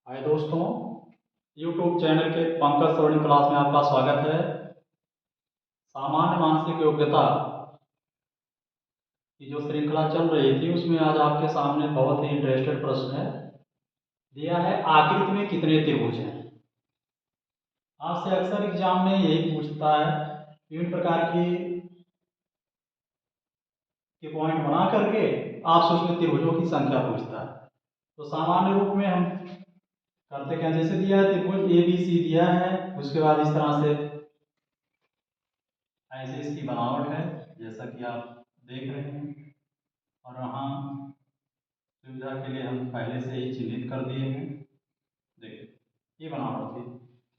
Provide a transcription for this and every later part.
हाय दोस्तों, YouTube channel के पंकज स्वर्णिम क्लास में आपका स्वागत है। सामान्य मानसिक योग्यता की जो श्रृंखला चल रही थी उसमें आज आपके सामने बहुत ही इंटरेस्टेड प्रश्न है। दिया है आकृति में कितने त्रिभुज हैं। आपसे अक्सर एग्जाम में यही पूछता है, विभिन्न प्रकार के पॉइंट बना करके आपसे उसमें त्रिभुजों की संख्या पूछता है। तो सामान्य रूप में हम करते क्या, जैसे दिया है त्रिभुज ए बी सी दिया है, उसके बाद इस तरह से ऐसे इसकी बनावट है जैसा कि आप देख रहे हैं। और यहाँ सुविधा के लिए हम पहले से ही चिन्हित कर दिए हैं। देखिए ये बनावट थी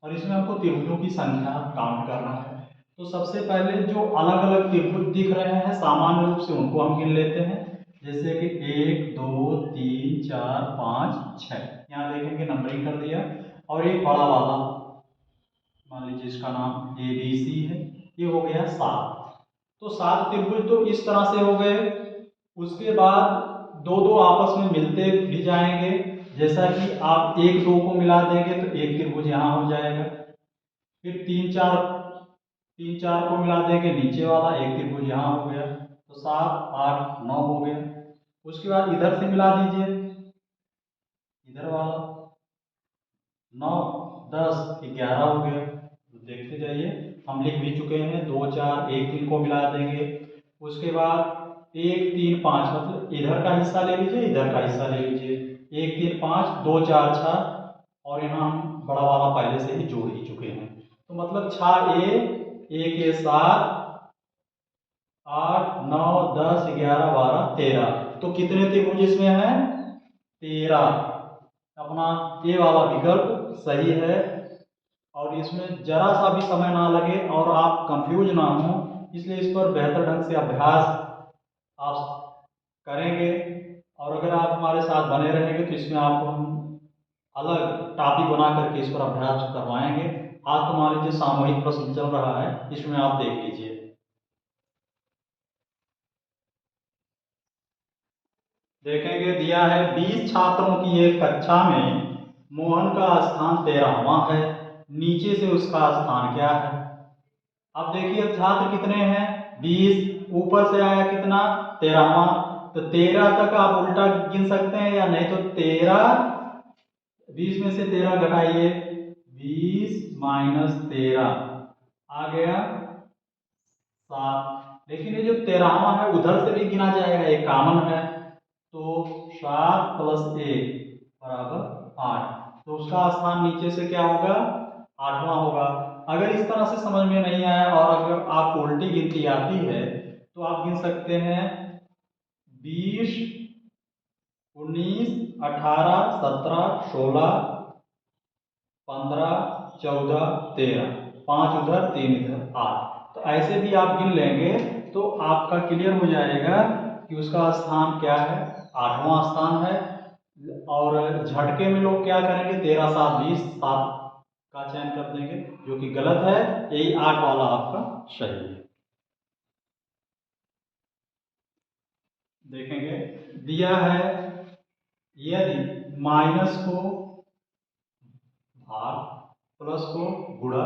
और इसमें आपको त्रिभुजों की संख्या काउंट करना है। तो सबसे पहले जो अलग अलग त्रिभुज दिख रहे हैं सामान्य रूप से उनको हम गिन लेते हैं। जैसे कि 1 2 3 4 5 6, यहाँ देखेंगे नंबरिंग कर दिया। और एक बड़ा वाला मान लीजिए इसका नाम ए बी सी है, ये हो गया 7। तो 7 त्रिभुज तो इस तरह से हो गए। उसके बाद दो दो आपस में मिलते भी जाएंगे, जैसा कि आप 1 2 को मिला देंगे तो एक त्रिभुज यहाँ हो जाएगा। फिर 3 4 को मिला देंगे, नीचे वाला एक त्रिभुज यहाँ हो गया। तो 7 8 9 हो गया। उसके बाद इधर से मिला दीजिए, इधर वाला 9 10 11 हो गया। तो देखते जाइए, हम लिख भी चुके हैं। 2 4 1 3 को मिला देंगे। उसके बाद 1 3 5, मतलब इधर का हिस्सा ले लीजिए, इधर का हिस्सा ले लीजिए। 1 3 5 2 4 6, और यहाँ हम बड़ा वाला पहले से ही जोड़ ही चुके हैं। तो मतलब 6 ए के 7 8 9 10 11 12 13। तो कितने त्रिभुज इसमें हैं? 13। अपना ये वाला विकल्प सही है। और इसमें जरा सा भी समय ना लगे और आप कंफ्यूज ना हो, इसलिए इस पर बेहतर ढंग से अभ्यास आप करेंगे। और अगर आप हमारे साथ बने रहेंगे तो इसमें आपको हम अलग टॉपिक बना करके इस पर अभ्यास करवाएंगे। आज तो मान लीजिए सामूहिक प्रश्न चल रहा है, इसमें आप देख लीजिए। देखेंगे दिया है 20 छात्रों की एक कक्षा में मोहन का स्थान 13वां है, नीचे से उसका स्थान क्या है। अब देखिए छात्र कितने हैं? 20। ऊपर से आया कितना? 13वां। तो 13 तक आप उल्टा गिन सकते हैं या नहीं, तो 13 20 में से 13 घटाइए, 20 माइनस 13 आ गया 7। लेकिन ये जो 13वां है उधर से भी गिना जाएगा, एक कॉमन है। तो 7 प्लस 1 बराबर 8। तो उसका स्थान नीचे से क्या होगा? 8वां होगा। अगर इस तरह से समझ में नहीं आया और अगर आपको उल्टी गिनती आती है तो आप गिन सकते हैं 20 19 18 17 16 15 14 13, 5 उधर 3 इधर 8। तो ऐसे भी आप गिन लेंगे तो आपका क्लियर हो जाएगा कि उसका स्थान क्या है, 8वां स्थान है। और झटके में लोग क्या करेंगे, 13 7 20, 7 का चयन कर देंगे, जो कि गलत है। यही 8 वाला आपका सही है। देखेंगे दिया है यदि माइनस को भाग, प्लस को गुणा,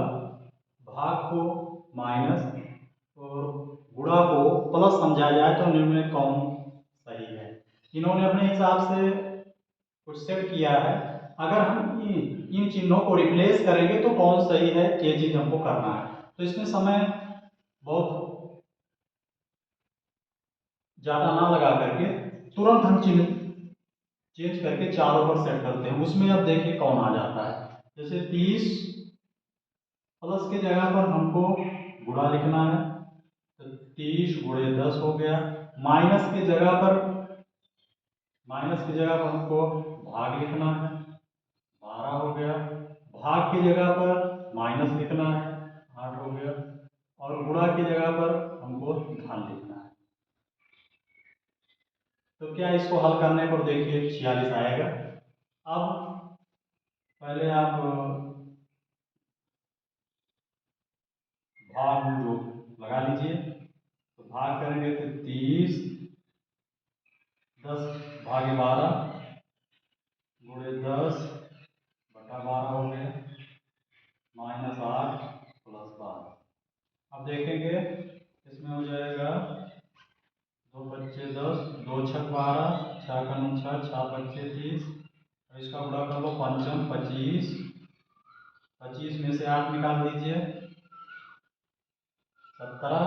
भाग को माइनस और गुणा को प्लस समझा जाए तो निम्न में कौन सही है। इन्होंने अपने हिसाब से कुछ सेट किया है। अगर हम इन चिन्हों को रिप्लेस करेंगे तो कौन सही है, ये चीज हमको करना है। तो इसमें समय बहुत ज्यादा ना लगा करके तुरंत हम चिन्ह चेंज करके चारों पर सेट करते हैं। उसमें अब देखिए कौन आ जाता है। जैसे 30 प्लस के जगह पर हमको गुणा लिखना है, तो 30 गुणे 10 हो गया। माइनस के जगह पर हमको भाग लिखना है, 12 हो गया। भाग की जगह पर माइनस लिखना है, 8 हो गया। और गुणा की जगह पर हमको धन लिखना है। तो क्या इसको हल करने पर देखिए 46 आएगा। अब पहले आप भाग जो लगा लीजिए। तो भाग करेंगे तो 30 10 भागे 12 गुणे 10 अब देखेंगे इसमें हो जाएगा 2 बच्चे 10, 2 छक 12, 6 का 9 6, 6 बच्चे 30, और इसका गुणा कर लो पंचम 25, 25 में से 8 निकाल दीजिए 17,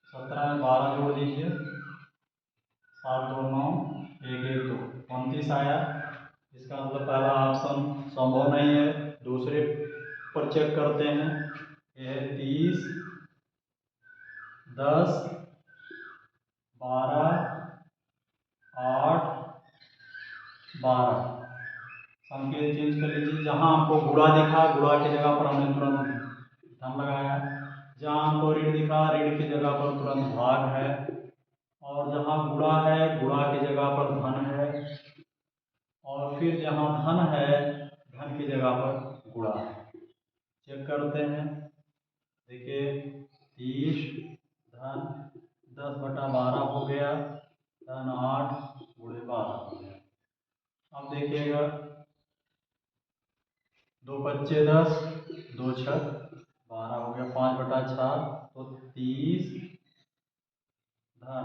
17 में 12 जोड़ दीजिए 7 2 9, 1 1 2, 29 आया। इसका मतलब पहला ऑप्शन संभव नहीं है। दूसरे पर चेक करते हैं। यह है 30, 10, 12, 8, 12। संकेत चेंज कर लीजिए। जहां आपको गुणा दिखा, गुणा की जगह पर हमने तुरंत धन लगाया। जहां हमको ऋण दिखा, ऋण की जगह पर तुरंत भाग है। और जहां गुणा है, गुणा की जगह पर धन है। और फिर जहां धन है, धन की जगह पर गुणा है। चेक करते हैं। देखिए 30 धन 10/12 हो गया, धन 8 गुणे 12 हो गया। अब देखिएगा 2 बच्चे 10, 2 छक 12 हो गया, 5/6 तो 30 धन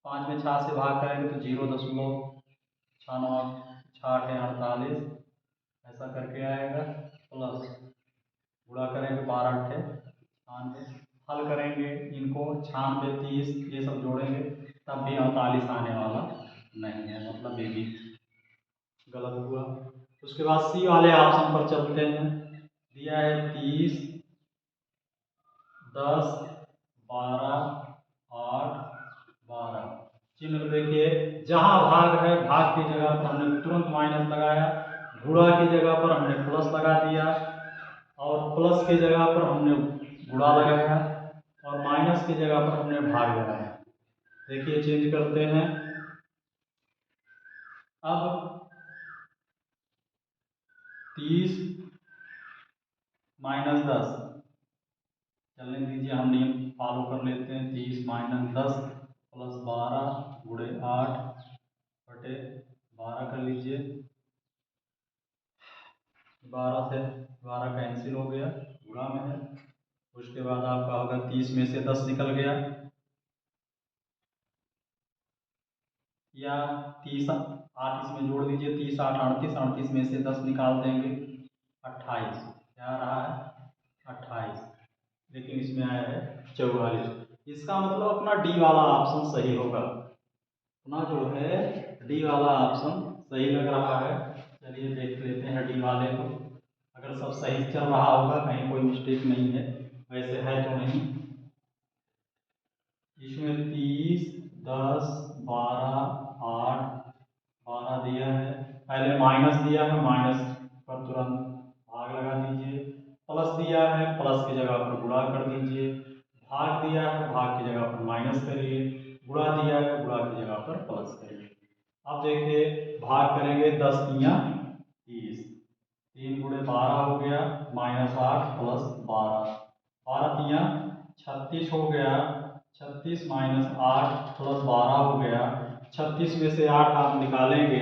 5 में 6 से भाग करेंगे तो 0.69 6 48 ऐसा करके आएगा। प्लस गुणा करेंगे 12 98, हल करेंगे इनको 96 30 ये सब जोड़ेंगे तब भी 48 आने वाला नहीं है, मतलब ये भी गलत हुआ। उसके बाद सी वाले ऑप्शन पर चलते हैं। दिया है 30, 10, 12, 8, 12। चिन्ह देखिए, जहां भाग है भाग की जगह पर हमने तुरंत माइनस लगाया, गुणा की जगह पर हमने प्लस लगा दिया, और प्लस की जगह पर हमने गुणा लगाया, और माइनस की जगह पर हमने भाग लगाया। देखिए चेंज करते हैं। अब 30 माइनस 10 चलने दीजिए, हम नियम फॉलो कर लेते हैं। 30 माइनस 10 प्लस 12 गुणे 8 बटे 12 कर लीजिए। 12 से 12 कैंसिल हो गया, गुणा में है। उसके बाद आपका होगा 30 में से 10 निकल गया, या 30 8 इसमें जोड़ दीजिए। 30 8 38, 38 में से 10 निकाल देंगे 28। क्या रहा है 28, लेकिन इसमें आया है 44। इसका मतलब अपना डी वाला ऑप्शन सही होगा। अपना जो है डी वाला ऑप्शन सही लग रहा है। चलिए देख लेते हैं डी वाले को। अगर सब सही चल रहा होगा, कहीं कोई मिस्टेक नहीं है, वैसे है तो नहीं। इसमें 30, 10, 12, 8, 12 दिया है। पहले माइनस दिया है, माइनस पर तुरंत भाग लगा दीजिए। प्लस दिया है, प्लस की जगह पर गुणा कर दीजिए। भाग दिया है, भाग की जगह पर माइनस करिए। गुणा दिया है, गुणा की जगह पर प्लस करिए। अब देखिए भाग करेंगे 10 तियां 30, 3 गुणे 12 हो गया, माइनस 8 प्लस 12, 12 तियां 36 हो गया। 36 माइनस 8 प्लस 12 हो गया। 36 में से 8 आप निकालेंगे,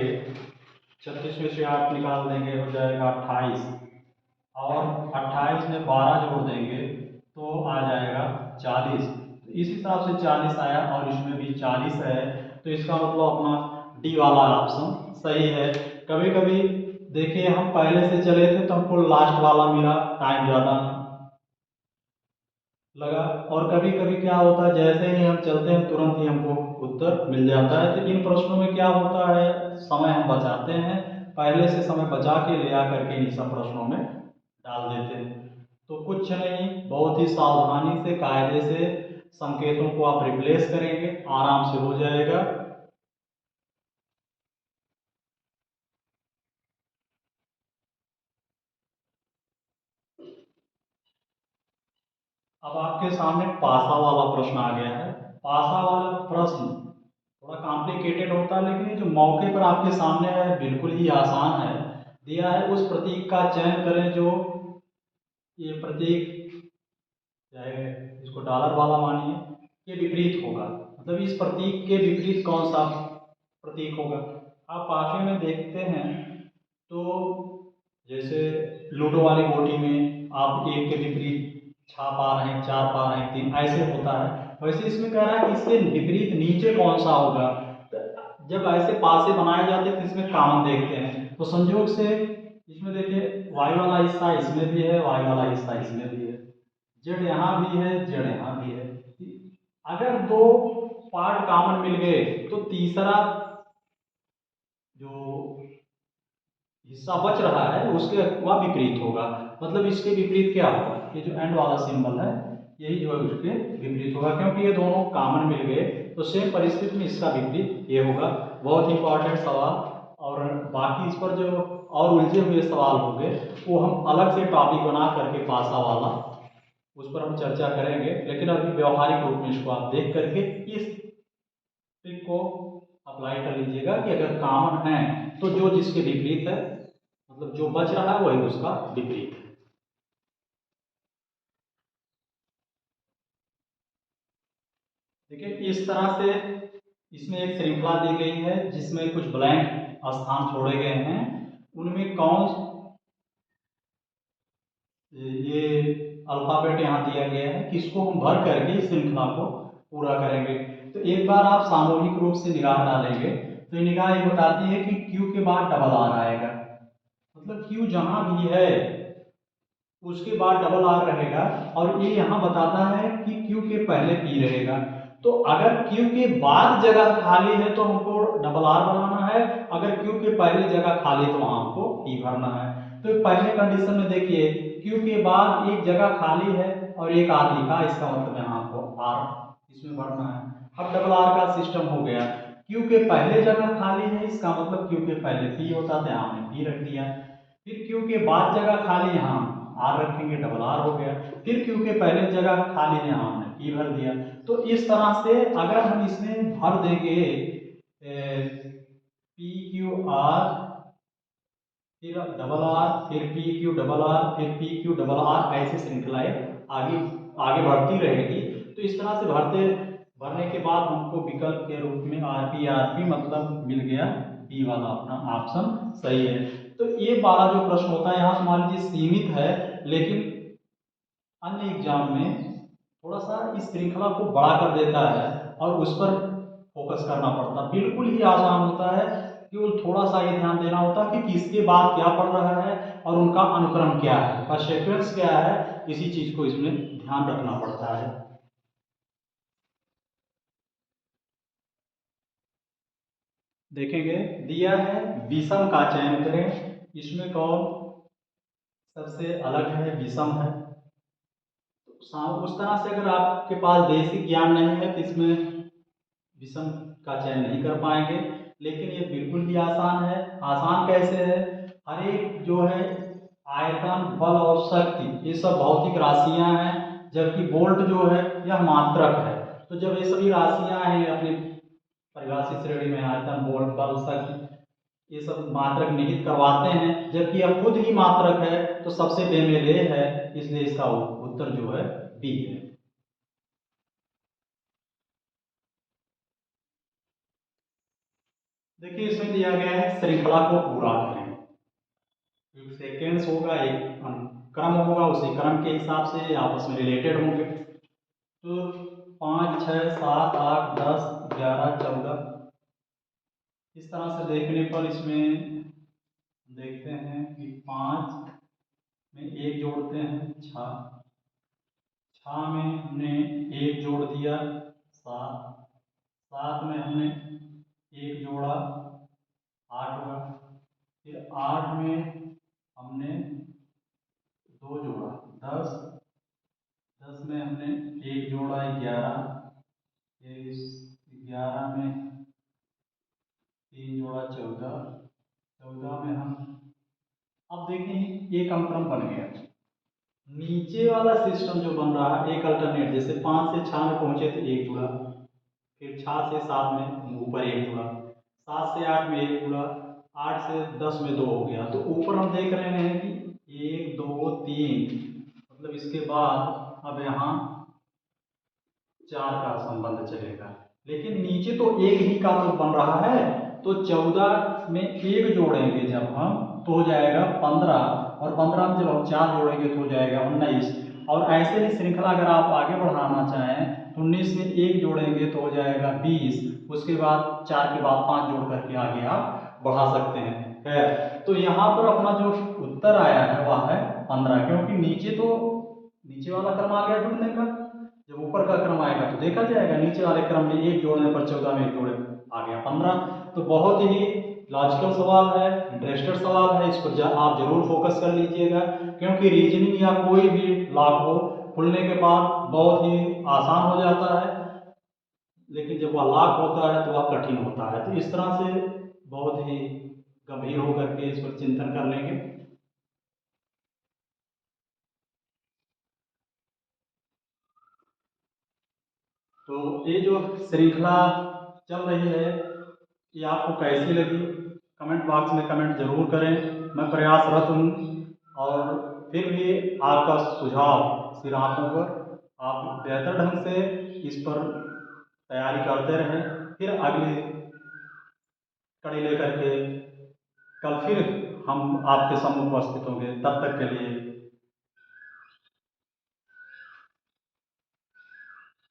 36 में से 8 निकाल देंगे, हो जाएगा 28, और 28 में 12 जोड़ देंगे तो आ जाएगा 40। इस हिसाब से 40 आया, और इसमें भी 40 है, तो इसका मतलब अपना डी वाला ऑप्शन सही है। कभी कभी देखिए हम पहले से चले थे तो हमको लास्ट वाला मिला, टाइम ज़्यादा लगा, और कभी कभी क्या होता है जैसे ही हम चलते हैं तुरंत ही हमको उत्तर मिल जाता है। तो इन प्रश्नों में क्या होता है, समय हम बचाते हैं, पहले से समय बचा के ले आकर के इन सब प्रश्नों में डाल देते हैं। तो कुछ नहीं, बहुत ही सावधानी से कायदे से संकेतों को आप रिप्लेस करेंगे, आराम से हो जाएगा। अब आपके सामने पासा वाला प्रश्न आ गया है। पासा वाला प्रश्न थोड़ा कॉम्प्लिकेटेड होता है, लेकिन ये जो मौके पर आपके सामने है बिल्कुल ही आसान है। दिया है उस प्रतीक का चयन करें जो, ये प्रतीक चाहे इसको डॉलर वाला मानिए, के विपरीत होगा। मतलब इस प्रतीक के विपरीत कौन सा प्रतीक होगा। आप पासे में देखते हैं तो जैसे लूडो वाली गोटी में आप एक के विपरीत छह पा रहे हैं, चार पा रहे हैं, तीन, ऐसे होता है। वैसे इसमें कह रहा है कि इसके विपरीत नीचे कौन सा होगा। तो जब ऐसे पासे बनाए जाते हैं तो इसमें कॉमन देखते हैं, तो संयोग से इसमें देखिए वाई वाला हिस्सा इसमें भी है, वाई वाला हिस्सा इसमें भी है, जेड यहाँ भी है, जेड यहाँ भी है। अगर दो पार्ट कॉमन मिल गए तो तीसरा जो हिस्सा बच रहा है उसके वह विपरीत होगा। मतलब इसके विपरीत क्या होगा, ये जो एंड वाला सिंबल है यही जो है उसके विपरीत होगा, क्योंकि ये दोनों कॉमन मिल गए। तो सेम परिस्थिति में इसका विपरीत ये होगा। बहुत इंपॉर्टेंट सवाल। और बाकी इस पर जो और उलझे हुए सवाल होंगे वो हम अलग से टॉपिक बना करके पासा वाला उस पर हम चर्चा करेंगे। लेकिन अभी व्यवहारिक रूप में इसको आप देख करके इस ट्रिक को अप्लाई कर लीजिएगा कि अगर कॉमन है तो जो जिसके विपरीत है, मतलब जो बच रहा है वही उसका विपरीत है। देखिए इस तरह से इसमें एक श्रृंखला दी गई है जिसमें कुछ ब्लैंक स्थान छोड़े गए हैं। उनमें कौन ये अल्फाबेट यहाँ दिया गया है, किसको हम भर करके इस श्रृंखला को पूरा करेंगे। तो एक बार आप सामूहिक रूप से निगाह डालेंगे तो ये निगाह ये बताती है कि क्यू के बाद डबल आर आएगा। मतलब क्यू जहां भी है उसके बाद डबल आर रहेगा। और ये यहाँ बताता है कि क्यू के पहले पी रहेगा। तो अगर क्यू के बाद जगह खाली है तो हमको डबल आर बनाना है, अगर क्यू के पहले जगह खाली है तो वहां हमको पी भरना है। तो पहले कंडीशन में देखिए क्यू के बाद एक जगह खाली है और एक आर लिखा, इसका मतलब यहाँ आपको आर इसमें भरना है। अब डबल आर का सिस्टम हो गया। क्यू के पहले जगह खाली है, इसका मतलब क्यू के पहले पी होता था, यहाँ हमने पी रख दिया। फिर क्यू के बाद जगह खाली, यहाँ आर रखेंगे, डबल आर हो गया। फिर क्यू के पहले जगह खाली है, यहाँ हमने पी भर दिया। तो इस तरह से अगर हम इसमें भर देंगे पी क्यू आर, फिर डबल आर, फिर पी क्यू डबल आर, फिर पी क्यू डबल आर, ऐसी श्रृंखलाएं आगे आगे बढ़ती रहेगी। तो इस तरह से भरने के बाद हमको विकल्प के रूप में आर पी मतलब मिल गया बी वाला अपना ऑप्शन सही है। तो ये वाला जो प्रश्न होता है यहाँ से मान लीजिए सीमित है, लेकिन अन्य एग्जाम में थोड़ा सा इस श्रृंखला को बड़ा कर देता है और उस पर फोकस करना पड़ता है। बिल्कुल ही आसान होता है, केवल थोड़ा सा ये ध्यान देना होता है कि किसके बाद क्या पढ़ रहा है और उनका अनुक्रम क्या है और सीक्वेंस क्या है, इसी चीज को इसमें ध्यान रखना पड़ता है। देखेंगे दिया है विषम का चयन करें, इसमें कौन सबसे अलग है, विषम है। उस तरह से अगर आपके पास बेसिक ज्ञान नहीं है तो इसमें विषम का चयन नहीं कर पाएंगे। लेकिन ये बिल्कुल भी आसान है। आसान कैसे है, हर एक जो है आयतन, बल और शक्ति ये सब भौतिक राशियां हैं, जबकि वोल्ट जो है यह मात्रक है। तो जब ये सभी राशियां हैं अपनी परिभाषित श्रेणी में, आयतन, वोल्ट, बल, शक्ति, ये सब मात्रक निहित करवाते हैं, जबकि यह खुद ही मात्रक है तो सबसे बेमेल है, इसलिए इसका उत्तर जो है बी है। देखिए इसमें दिया गया है श्रृंखला को पूरा करें। एक सेकेंड्स होगा, एक क्रम होगा, उसी क्रम के हिसाब से आपस में रिलेटेड होंगे। तो 5, 6, 7, 8, 10, 11, 14, इस तरह से देखने पर इसमें देखते हैं कि 5 में एक जोड़ते हैं 6, 6 में हमने एक जोड़ दिया 7, 7 में हमने एक जोड़ा 8 हुआ। फिर 8 में हमने दो जोड़ा 10, 10 में हमने एक जोड़ा 11, इस 11 में तीन जोड़ा 14, 14 में हम अब देखें एक अंतरम बन गया। नीचे वाला सिस्टम जो बन रहा है एक अल्टरनेट, जैसे 5 से 6 में पहुंचे तो एक जुड़ा, फिर 6 से 7 में ऊपर एक जुड़ा, 7 से 8 में एक जुड़ा, 8 से 10 में दो हो गया। तो ऊपर हम देख रहे हैं कि 1 2 3, मतलब इसके बाद अब यहाँ 4 का संबंध चलेगा। लेकिन नीचे तो एक ही का तो बन रहा है, तो 14 में एक जोड़ेंगे जब हम तो हो जाएगा 15, और 15 में जब हम 4 जोड़ेंगे तो हो जाएगा 19। और ऐसे ही श्रृंखला अगर आप आगे बढ़ाना चाहें तो 19 में 1 जोड़ेंगे तो हो जाएगा 20, उसके बाद 4 के बाद 5 जोड़ करके आगे आप बढ़ा सकते हैं। खैर, तो यहाँ पर अपना जो उत्तर आया है वह है 15, क्योंकि नीचे वाला क्रम आ गया जुड़ने का। जब ऊपर का क्रम आएगा तो देखा जाएगा, नीचे वाले क्रम में 1 जोड़ने पर 14 में 1 जोड़े आ गया 15। तो बहुत ही लॉजिकल सवाल है, इंटरेस्टेड सवाल है, इस पर आप जरूर फोकस कर लीजिएगा, क्योंकि रीजनिंग या कोई भी लॉक हो खुलने के बाद बहुत ही आसान हो जाता है, लेकिन जब वह लॉक होता है तो वह कठिन होता है। तो इस तरह से बहुत ही गंभीर होकर के इस पर चिंतन कर लेंगे। तो ये जो श्रृंखला चल रही है ये आपको कैसी लगी, कमेंट बॉक्स में कमेंट जरूर करें। मैं प्रयासरत हूँ, और फिर भी आपका सुझाव सिर आंखों पर, आप बेहतर ढंग से इस पर तैयारी करते रहें। फिर अगली कड़ी लेकर के कल फिर हम आपके सम्मुख उपस्थित होंगे। तब तक के लिए